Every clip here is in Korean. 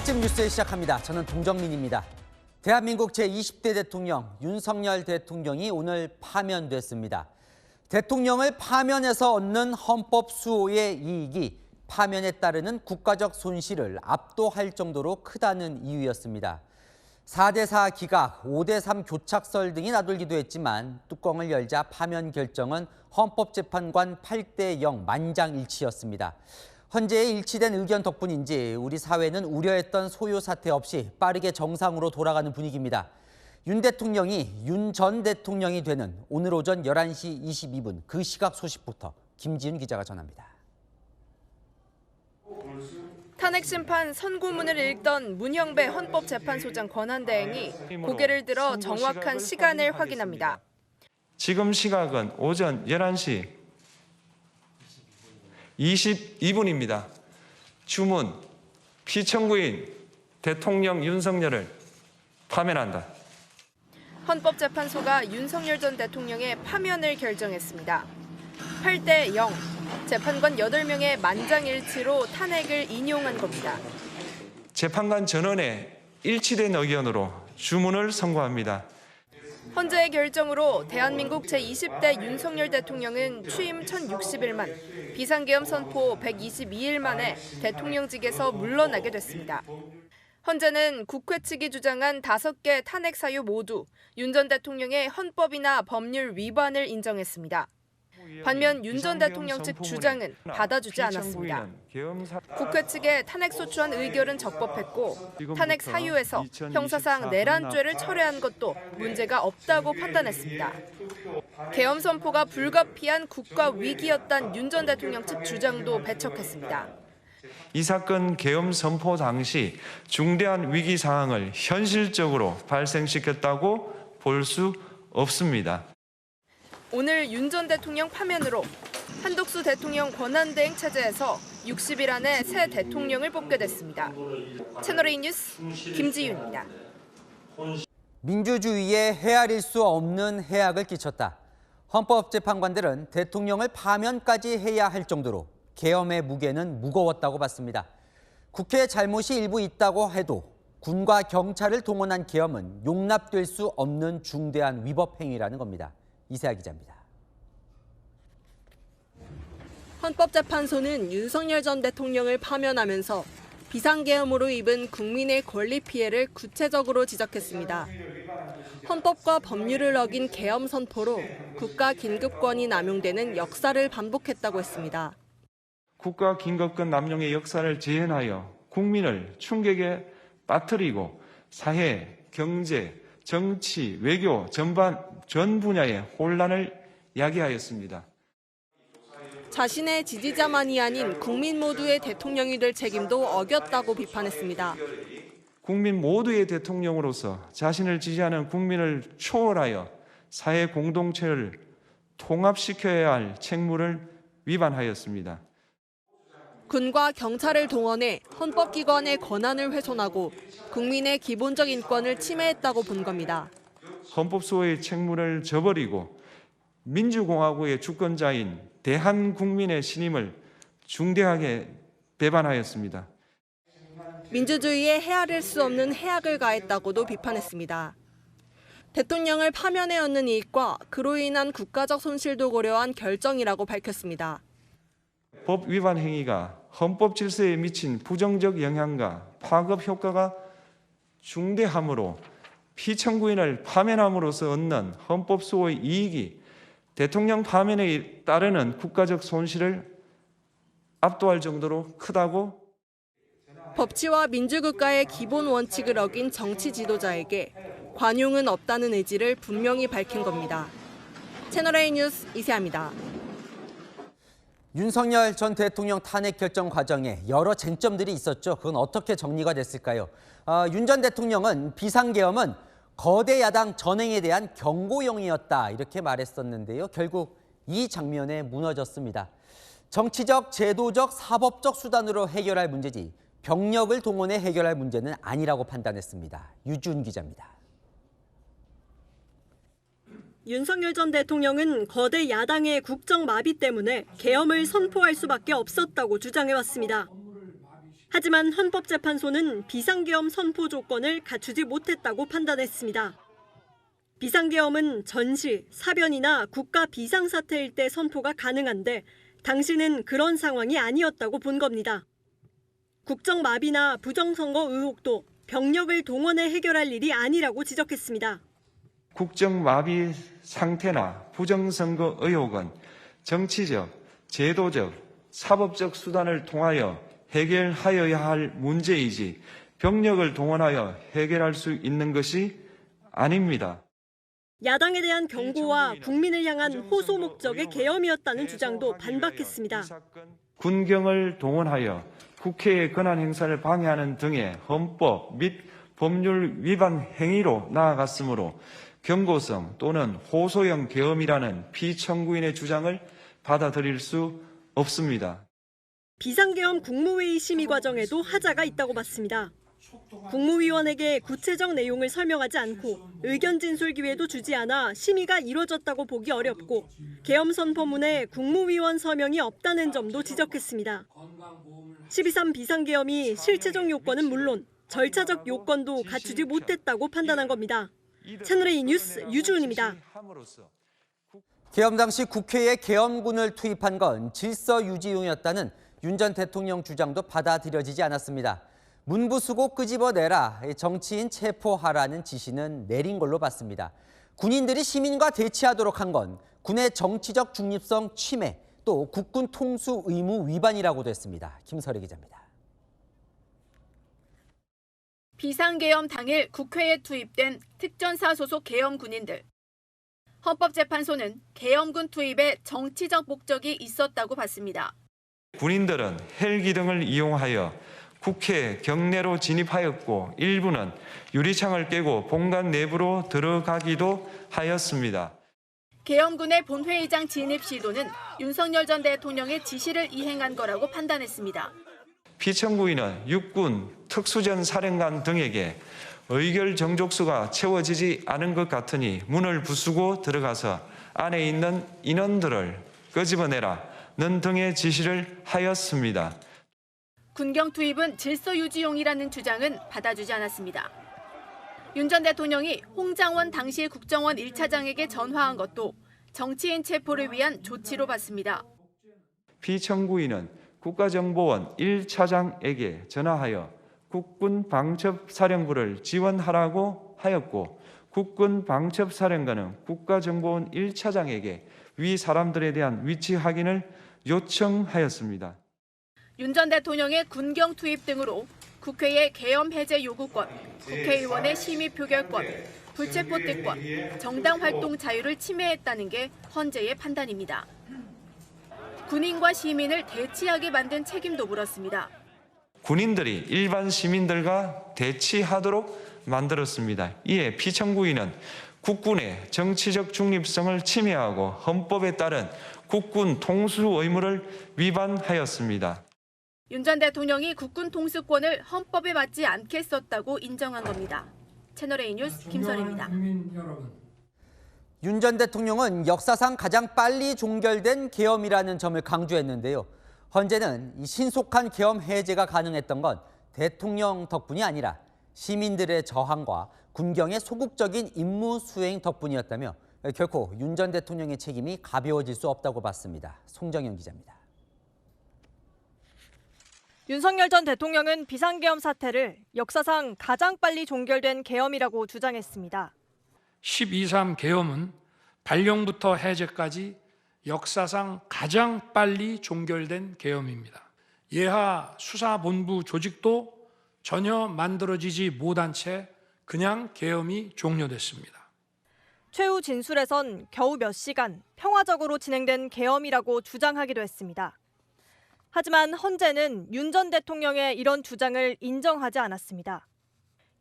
아침 뉴스를 시작합니다. 저는 동정민입니다. 대한민국 제20대 대통령 윤석열 대통령이 오늘 파면됐습니다. 대통령을 파면해서 얻는 헌법 수호의 이익이 파면에 따르는 국가적 손실을 압도할 정도로 크다는 이유였습니다. 4대4 기각, 5대3 교착설 등이 나돌기도 했지만 뚜껑을 열자 파면 결정은 헌법재판관 8대0 만장일치였습니다. 헌재의 일치된 의견 덕분인지 우리 사회는 우려했던 소요 사태 없이 빠르게 정상으로 돌아가는 분위기입니다. 윤 대통령이 윤 전 대통령이 되는 오늘 오전 11시 22분 그 시각 소식부터 김지윤 기자가 전합니다. 탄핵 심판 선고문을 읽던 문형배 헌법재판소장 권한대행이 고개를 들어 정확한 시간을 확인합니다. 지금 시각은 오전 11시 22분입니다. 주문, 피청구인 대통령 윤석열을 파면한다. 헌법재판소가 윤석열 전 대통령의 파면을 결정했습니다. 8대0, 재판관 8명의 만장일치로 탄핵을 인용한 겁니다. 재판관 전원의 일치된 의견으로 주문을 선고합니다. 헌재의 결정으로 대한민국 제20대 윤석열 대통령은 취임 1060일만, 비상계엄 선포 122일 만에 대통령직에서 물러나게 됐습니다. 헌재는 국회 측이 주장한 5개 탄핵 사유 모두 윤 전 대통령의 헌법이나 법률 위반을 인정했습니다. 반면 윤 전 대통령 측 주장은 받아주지 않았습니다. 국회 측의 탄핵 소추안 의결은 적법했고 탄핵 사유에서 형사상 내란죄를 철회한 것도 문제가 없다고 판단했습니다. 계엄 선포가 불가피한 국가 위기였단 윤 전 대통령 측 주장도 배척했습니다. 이 사건 계엄 선포 당시 중대한 위기 상황을 현실적으로 발생시켰다고 볼 수 없습니다. 오늘 윤 전 대통령 파면으로 한덕수 대통령 권한대행 체제에서 60일 안에 새 대통령을 뽑게 됐습니다. 채널A 뉴스 김지윤입니다. 민주주의에 헤아릴 수 없는 해악을 끼쳤다. 헌법재판관들은 대통령을 파면까지 해야 할 정도로 계엄의 무게는 무거웠다고 봤습니다. 국회의 잘못이 일부 있다고 해도 군과 경찰을 동원한 계엄은 용납될 수 없는 중대한 위법 행위라는 겁니다. 이세아 기자입니다. 헌법재판소는 윤석열 전 대통령을 파면하면서 비상계엄으로 입은 국민의 권리 피해를 구체적으로 지적했습니다. 헌법과 법률을 어긴 계엄 선포로 국가 긴급권이 남용되는 역사를 반복했다고 했습니다. 국가 긴급권 남용의 역사를 재현하여 국민을 충격에 빠뜨리고 사회, 경제, 정치, 외교 전 분야의 혼란을 야기하였습니다. 자신의 지지자만이 아닌 국민 모두의 대통령이 될 책임도 어겼다고 비판했습니다. 국민 모두의 대통령으로서 자신을 지지하는 국민을 초월하여 사회 공동체를 통합시켜야 할 책무를 위반하였습니다. 군과 경찰을 동원해 헌법기관의 권한을 훼손하고 국민의 기본적 인권을 침해했다고 본 겁니다. 헌법소의 책무를 저버리고 민주공화국의 주권자인 대한국민의 신임을 중대하게 배반하였습니다. 민주주의에 헤아릴 수 없는 해악을 가했다고도 비판했습니다. 대통령을 파면해 얻는 이익과 그로 인한 국가적 손실도 고려한 결정이라고 밝혔습니다. 법 위반 행위가 헌법 질서에 미친 부정적 영향과 파급 효과가 중대하므로 피청구인을 파면함으로써 얻는 헌법 수호의 이익이 대통령 파면에 따르는 국가적 손실을 압도할 정도로 크다고. 법치와 민주국가의 기본 원칙을 어긴 정치 지도자에게 관용은 없다는 의지를 분명히 밝힌 겁니다. 채널A 뉴스 이세아입니다. 윤석열 전 대통령 탄핵 결정 과정에 여러 쟁점들이 있었죠. 그건 어떻게 정리가 됐을까요? 윤 전 대통령은 비상계엄은 거대 야당 전행에 대한 경고용이었다 이렇게 말했었는데요. 결국 이 장면에 무너졌습니다. 정치적, 제도적, 사법적 수단으로 해결할 문제지 병력을 동원해 해결할 문제는 아니라고 판단했습니다. 유준 기자입니다. 윤석열 전 대통령은 거대 야당의 국정 마비 때문에 계엄을 선포할 수밖에 없었다고 주장해왔습니다. 하지만 헌법재판소는 비상계엄 선포 조건을 갖추지 못했다고 판단했습니다. 비상계엄은 전시, 사변이나 국가 비상사태일 때 선포가 가능한데 당시는 그런 상황이 아니었다고 본 겁니다. 국정마비나 부정선거 의혹도 병력을 동원해 해결할 일이 아니라고 지적했습니다. 국정마비 상태나 부정선거 의혹은 정치적, 제도적, 사법적 수단을 통하여 해결하여야 할 문제이지 병력을 동원하여 해결할 수 있는 것이 아닙니다. 야당에 대한 경고와 국민을 향한 호소 목적의 계엄이었다는 주장도 반박했습니다. 군경을 동원하여 국회의 권한 행사를 방해하는 등의 헌법 및 법률 위반 행위로 나아갔으므로 경고성 또는 호소형 계엄이라는 피청구인의 주장을 받아들일 수 없습니다. 비상계엄 국무회의 심의 과정에도 하자가 있다고 봤습니다. 국무위원에게 구체적 내용을 설명하지 않고 의견 진술 기회도 주지 않아 심의가 이뤄졌다고 보기 어렵고 계엄 선포문에 국무위원 서명이 없다는 점도 지적했습니다. 12.3 비상계엄이 실체적 요건은 물론 절차적 요건도 갖추지 못했다고 판단한 겁니다. 채널A 뉴스 유주은입니다. 계엄 당시 국회에 계엄군을 투입한 건 질서 유지용이었다는 윤 전 대통령 주장도 받아들여지지 않았습니다. 문부수고 끄집어내라, 정치인 체포하라는 지시는 내린 걸로 봤습니다. 군인들이 시민과 대치하도록 한 건 군의 정치적 중립성 침해, 또 국군 통수 의무 위반이라고도 했습니다. 김설희 기자입니다. 비상계엄 당일 국회에 투입된 특전사 소속 계엄 군인들. 헌법재판소는 계엄군 투입에 정치적 목적이 있었다고 봤습니다. 군인들은 헬기 등을 이용하여 국회 경내로 진입하였고 일부는 유리창을 깨고 본관 내부로 들어가기도 하였습니다. 계엄군의 본회의장 진입 시도는 윤석열 전 대통령의 지시를 이행한 거라고 판단했습니다. 피청구인은 육군 특수전 사령관 등에게 의결 정족수가 채워지지 않은 것 같으니 문을 부수고 들어가서 안에 있는 인원들을 끄집어내라는 등의 지시를 하였습니다. 군경 투입은 질서 유지용이라는 주장은 받아주지 않았습니다. 윤 전 대통령이 홍장원 당시 국정원 1차장에게 전화한 것도 정치인 체포를 위한 조치로 봤습니다. 피청구인은 국가정보원 1차장에게 전화하여 국군 방첩사령부를 지원하라고 하였고 국군 방첩사령관은 국가정보원 1차장에게 위 사람들에 대한 위치 확인을 요청하였습니다. 윤 전 대통령의 군경 투입 등으로 국회의 계엄 해제 요구권, 국회의원의 심의 표결권, 불체포 특권, 정당 활동 자유를 침해했다는 게 헌재의 판단입니다. 군인과 시민을 대치하게 만든 책임도 물었습니다. 군인들이 일반 시민들과 대치하도록 만들었습니다. 이에 피청구인은 국군의 정치적 중립성을 침해하고 헌법에 따른 국군 통수 의무를 위반하였습니다. 윤 전 대통령이 국군 통수권을 헌법에 맞지 않게 썼다고 인정한 겁니다. 채널A 뉴스 김설희입니다. 윤 전 대통령은 역사상 가장 빨리 종결된 계엄이라는 점을 강조했는데요. 헌재는 이 신속한 계엄 해제가 가능했던 건 대통령 덕분이 아니라 시민들의 저항과 군경의 소극적인 임무 수행 덕분이었다며 결코 윤 전 대통령의 책임이 가벼워질 수 없다고 봤습니다. 송정현 기자입니다. 윤석열 전 대통령은 비상계엄 사태를 역사상 가장 빨리 종결된 계엄이라고 주장했습니다. 12.3 계엄은 발령부터 해제까지 역사상 가장 빨리 종결된 계엄입니다. 예하 수사본부 조직도 전혀 만들어지지 못한 채 그냥 계엄이 종료됐습니다. 최후 진술에선 겨우 몇 시간 평화적으로 진행된 계엄이라고 주장하기도 했습니다. 하지만 헌재는 윤 전 대통령의 이런 주장을 인정하지 않았습니다.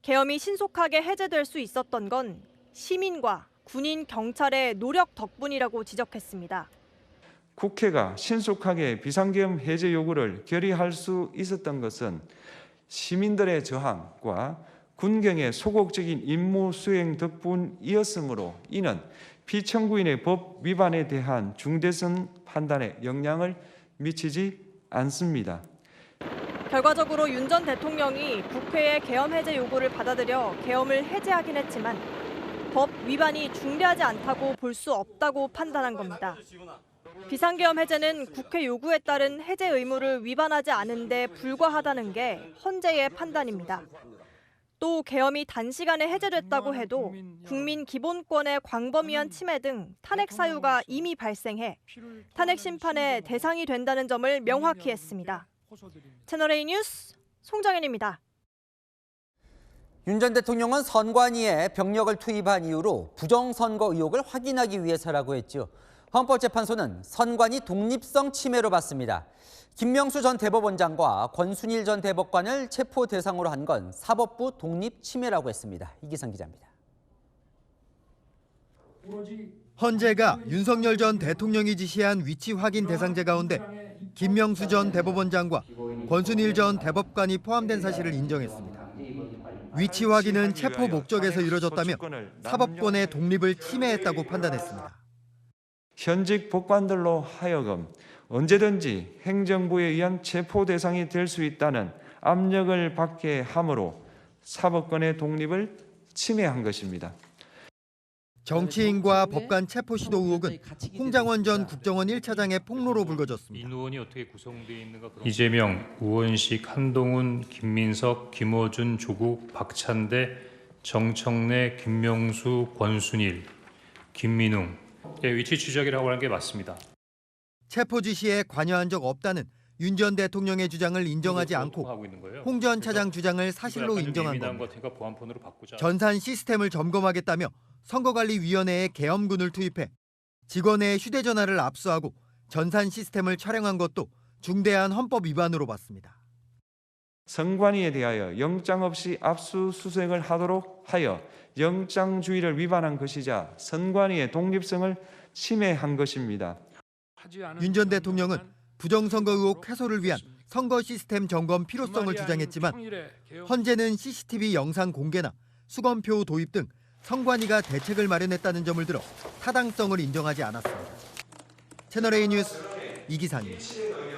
계엄이 신속하게 해제될 수 있었던 건 시민과 군인, 경찰의 노력 덕분이라고 지적했습니다. 국회가 신속하게 비상계엄 해제 요구를 결의할 수 있었던 것은 시민들의 저항과 군경의 소극적인 임무 수행 덕분이었으므로 이는 피청구인의 법 위반에 대한 중대성 판단에 영향을 미치지 않습니다. 결과적으로 윤 전 대통령이 국회의 계엄 해제 요구를 받아들여 계엄을 해제하긴 했지만 법 위반이 중대하지 않다고 볼 수 없다고 판단한 겁니다. 비상계엄 해제는 국회 요구에 따른 해제 의무를 위반하지 않은데 불과하다는 게 헌재의 판단입니다. 또 계엄이 단시간에 해제됐다고 해도 국민 기본권의 광범위한 침해 등 탄핵 사유가 이미 발생해 탄핵 심판의 대상이 된다는 점을 명확히 했습니다. 채널A 뉴스 송정현입니다. 윤 전 대통령은 선관위에 병력을 투입한 이유로 부정선거 의혹을 확인하기 위해서라고 했죠. 헌법재판소는 선관위 독립성 침해로 봤습니다. 김명수 전 대법원장과 권순일 전 대법관을 체포 대상으로 한 건 사법부 독립 침해라고 했습니다. 이기상 기자입니다. 헌재가 윤석열 전 대통령이 지시한 위치 확인 대상자 가운데 김명수 전 대법원장과 권순일 전 대법관이 포함된 사실을 인정했습니다. 위치 확인은 체포 목적에서 이뤄졌다며 사법권의 독립을 침해했다고 판단했습니다. 현직 법관들로 하여금 언제든지 행정부에 의한 체포 대상이 될 수 있다는 압력을 받게 함으로 사법권의 독립을 침해한 것입니다. 정치인과 법관 체포 시도 의혹은 홍장원 전 국정원 1차장의 폭로로 불거졌습니다. 인후원이 어떻게 구성되어 있는가? 이재명, 우원식, 한동훈, 김민석, 김어준, 조국, 박찬대, 정청래, 김명수, 권순일, 김민웅 위치 추적이라고 하는 게 맞습니다. 체포 지시에 관여한 적 없다는 윤 전 대통령의 주장을 인정하지 않고 홍 전 차장 주장을 사실로 인정한 겁니다. 전산 시스템을 점검하겠다며 선거관리위원회에 계엄군을 투입해 직원의 휴대전화를 압수하고 전산 시스템을 촬영한 것도 중대한 헌법 위반으로 봤습니다. 선관위에 대하여 영장 없이 압수수색을 하도록 하여 영장주의를 위반한 것이자 선관위의 독립성을 침해한 것입니다. 윤 전 대통령은 부정선거 의혹 해소를 위한 선거 시스템 점검 필요성을 주장했지만 헌재는 CCTV 영상 공개나 수검표 도입 등 선관위가 대책을 마련했다는 점을 들어 타당성을 인정하지 않았습니다. 채널A 뉴스 이기상입니다.